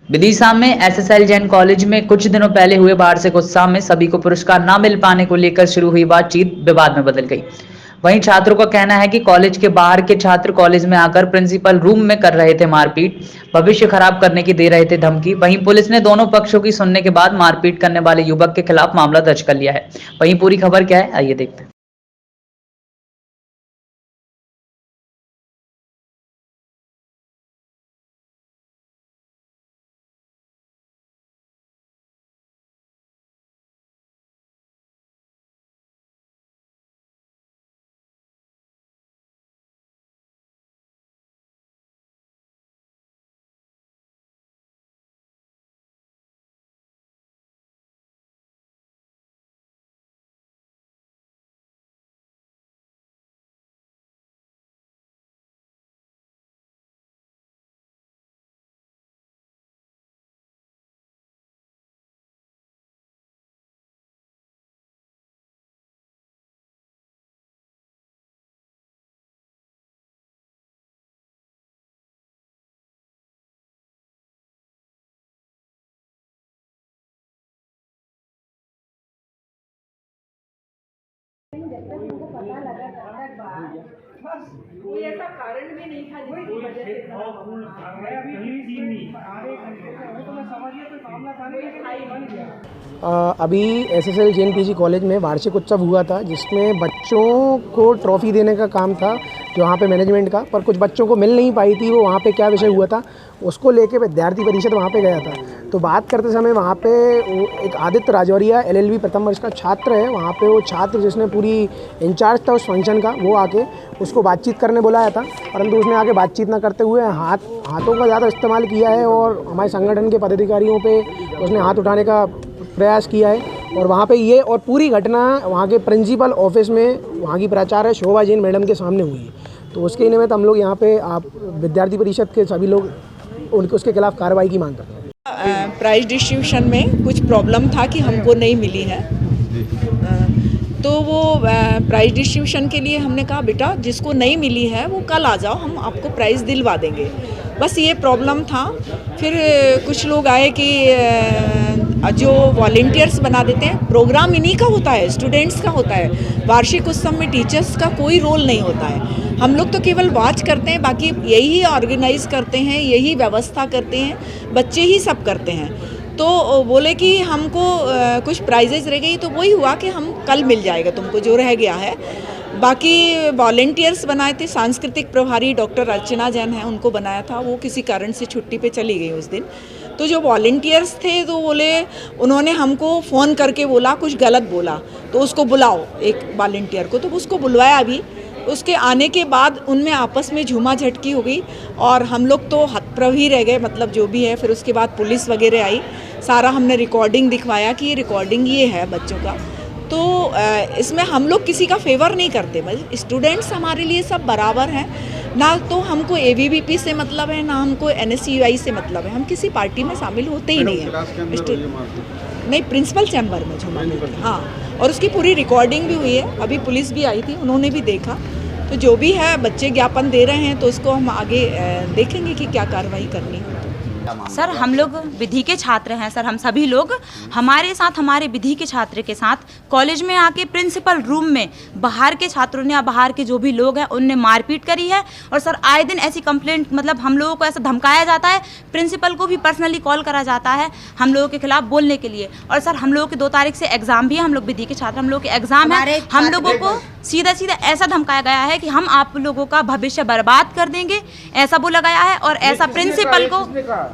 विदिशा में SSL Jain college में कुछ दिनों पहले हुए वार्षिक उत्सव में सभी को पुरस्कार न मिल पाने को लेकर शुरू हुई बातचीत विवाद में बदल गई। वहीं छात्रों का कहना है कि कॉलेज के बाहर के छात्र कॉलेज में आकर प्रिंसिपल रूम में कर रहे थे मारपीट, भविष्य खराब करने की दे रहे थे धमकी। वहीं पुलिस ने दोनों पक्षों की सुनने के बाद मारपीट करने वाले युवक के खिलाफ मामला दर्ज कर लिया है। वहीं पूरी खबर क्या है, आइए देखते हैं। बस कोई ऐसा कारण भी नहीं था जिसकी वजह से अभी एसएसएल जैन पीजी कॉलेज में वार्षिक उत्सव हुआ था, जिसमें बच्चों को ट्रॉफी देने का काम था जो वहाँ पे मैनेजमेंट का, पर कुछ बच्चों को मिल नहीं पाई थी। वो वहाँ पे क्या विषय हुआ था उसको लेके विद्यार्थी परिषद वहाँ पे गया था। तो बात करते समय वहाँ पे वो एक आदित्य राजौरिया एलएलबी प्रथम वर्ष का छात्र है, वहाँ पे वो छात्र जिसने पूरी इंचार्ज था उस फंक्शन का, वो आके उसको बातचीत करने बुलाया था, परंतु उसने आके बातचीत ना करते हुए हाथों का ज़्यादा इस्तेमाल किया है और हमारे संगठन के पदाधिकारियों पे उसने हाथ उठाने का प्रयास किया है। और वहाँ पे ये और पूरी घटना वहाँ के प्रिंसिपल ऑफिस में वहाँ की प्राचार्य शोभा जैन मैडम के सामने हुई है। तो उसके निमित्त हम लोग यहाँ पे विद्यार्थी परिषद के सभी लोग उसके खिलाफ कार्रवाई की मांग करते हैं। प्राइज डिस्ट्रीब्यूशन में कुछ प्रॉब्लम था कि हमको नहीं मिली है, तो वो प्राइज डिस्ट्रीब्यूशन के लिए हमने कहा बेटा जिसको नहीं मिली है वो कल आ जाओ, हम आपको प्राइज़ दिलवा देंगे। बस ये प्रॉब्लम था। फिर कुछ लोग आए कि जो वॉलेंटियर्स बना देते हैं, प्रोग्राम इन्हीं का होता है, स्टूडेंट्स का होता है। वार्षिक उत्सव में टीचर्स का कोई रोल नहीं होता है, हम लोग तो केवल वॉच करते हैं, बाकी यही ऑर्गेनाइज करते हैं, यही व्यवस्था करते हैं, बच्चे ही सब करते हैं। तो बोले कि हमको कुछ प्राइजेज रह गई, तो वही हुआ कि हम कल मिल जाएगा तुमको जो रह गया है। बाकी वॉलेंटियर्स बनाए थे, सांस्कृतिक प्रभारी डॉक्टर अर्चना जैन हैं, उनको बनाया था, वो किसी कारण से छुट्टी पे चली गई उस दिन। तो जो वॉलेंटियर्स थे तो बोले, उन्होंने हमको फ़ोन करके बोला कुछ गलत बोला, तो उसको बुलाओ एक वॉलेंटियर को, तो उसको बुलवाया। अभी उसके आने के बाद उनमें आपस में झूमा झटकी हो गई और हम लोग तो हतप्रभ ही रह गए, मतलब जो भी है। फिर उसके बाद पुलिस वगैरह आई, सारा हमने रिकॉर्डिंग दिखवाया कि ये रिकॉर्डिंग ये है बच्चों का। तो इसमें हम लोग किसी का फेवर नहीं करते, मतलब स्टूडेंट्स हमारे लिए सब बराबर हैं। ना तो हमको एबीवीपी से मतलब है, ना हमको एनएसयूआई से मतलब है, हम किसी पार्टी में शामिल होते ही नहीं हैं। नहीं, प्रिंसिपल चैम्बर में झूमा, हाँ। और उसकी पूरी रिकॉर्डिंग भी हुई है, अभी पुलिस भी आई थी, उन्होंने भी देखा। तो जो भी है बच्चे ज्ञापन दे रहे हैं, तो उसको हम आगे देखेंगे कि क्या कार्रवाई करनी है। सर हम लोग विधि के छात्र हैं सर, हम सभी लोग हमारे साथ, हमारे विधि के छात्र के साथ कॉलेज में आके प्रिंसिपल रूम में बाहर के छात्रों ने या बाहर के जो भी लोग हैं उनने मारपीट करी है। और सर आए दिन ऐसी कंप्लेंट, मतलब हम लोगों को ऐसा धमकाया जाता है, प्रिंसिपल को भी पर्सनली कॉल करा जाता है हम लोगों के खिलाफ बोलने के लिए। और सर हम लोगों के 2 तारीख से एग्ज़ाम भी है, हम लोग विधि के छात्र, हम लोग के एग्ज़ाम है। हम लोगों को सीधा सीधा ऐसा धमकाया गया है कि हम आप लोगों का भविष्य बर्बाद कर देंगे, ऐसा बोला गया है। और ऐसा प्रिंसिपल को,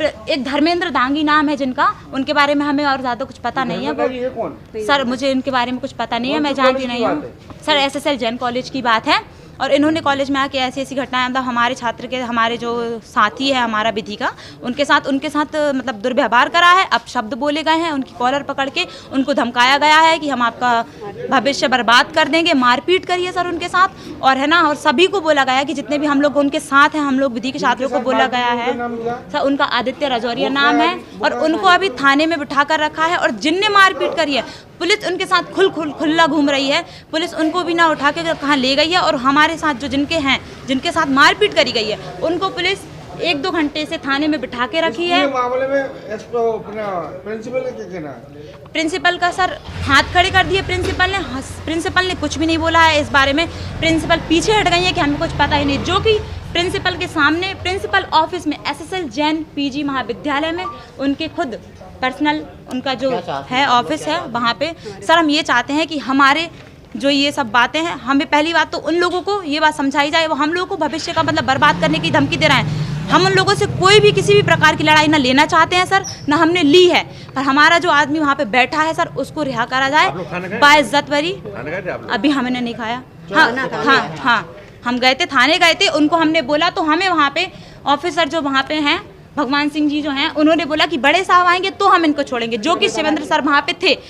एक धर्मेंद्र दांगी नाम है जिनका, उनके बारे में हमें और ज़्यादा कुछ पता नहीं है। वो सर मुझे इनके बारे में कुछ पता नहीं है, मैं जानती नहीं हूँ सर। एसएसएल जैन कॉलेज की बात है और इन्होंने कॉलेज में आके ऐसी ऐसी घटनाएं, मतलब हमारे छात्र के, हमारे जो साथी है हमारा विधि का, उनके साथ मतलब दुर्व्यवहार करा है, अपशब्द बोले गए हैं, उनकी कॉलर पकड़ के उनको धमकाया गया है कि हम आपका भविष्य बर्बाद कर देंगे, मारपीट करिए सर उनके साथ। और है ना, और सभी को बोला गया है कि जितने भी हम लोग उनके साथ हैं, हम लोग विधि के छात्रों को बोला गया है सर, उनका आदित्य राजौरिया नाम है और उनको अभी थाने में बिठा कर रखा है। और जिनने मारपीट करी है, पुलिस उनके साथ खुल्ला घूम रही है, पुलिस उनको भी ना उठा के कहाँ ले गई है। और हमारे साथ जो जिनके साथ मारपीट करी गई है, उनको पुलिस 1-2 घंटे से थाने में बिठा के रखी है। मामले में प्रिंसिपल का क्या कहना है? प्रिंसिपल का सर हाथ खड़े कर दिए प्रिंसिपल ने कुछ भी नहीं बोला है इस बारे में। प्रिंसिपल पीछे हट गई है कि हमें कुछ पता ही नहीं, जो कि प्रिंसिपल के सामने प्रिंसिपल ऑफिस में SSL जैन पीजी महाविद्यालय में उनके खुद पर्सनल उनका जो है ऑफिस है वहाँ पे। सर हम ये चाहते हैं कि हमारे जो ये सब बातें हैं, हमें पहली बात तो उन लोगों को ये बात समझाई जाए, वो हम लोगों को भविष्य का मतलब बर्बाद करने की धमकी दे रहे हैं। हम उन लोगों से कोई भी किसी भी प्रकार की लड़ाई ना लेना चाहते हैं सर, ना हमने ली है, पर हमारा जो आदमी वहाँ पे बैठा है सर उसको रिहा करा जाए बाइज्जत वरी। अभी हमने नहीं खाया। हाँ हम गए थे, थाने गए थे, उनको हमने बोला तो हमें वहाँ पे ऑफिसर जो वहाँ पे हैं भगवान सिंह जी जो हैं उन्होंने बोला कि बड़े साहब आएंगे तो हम इनको छोड़ेंगे, जो कि शिवेंद्र सर वहाँ पे थे।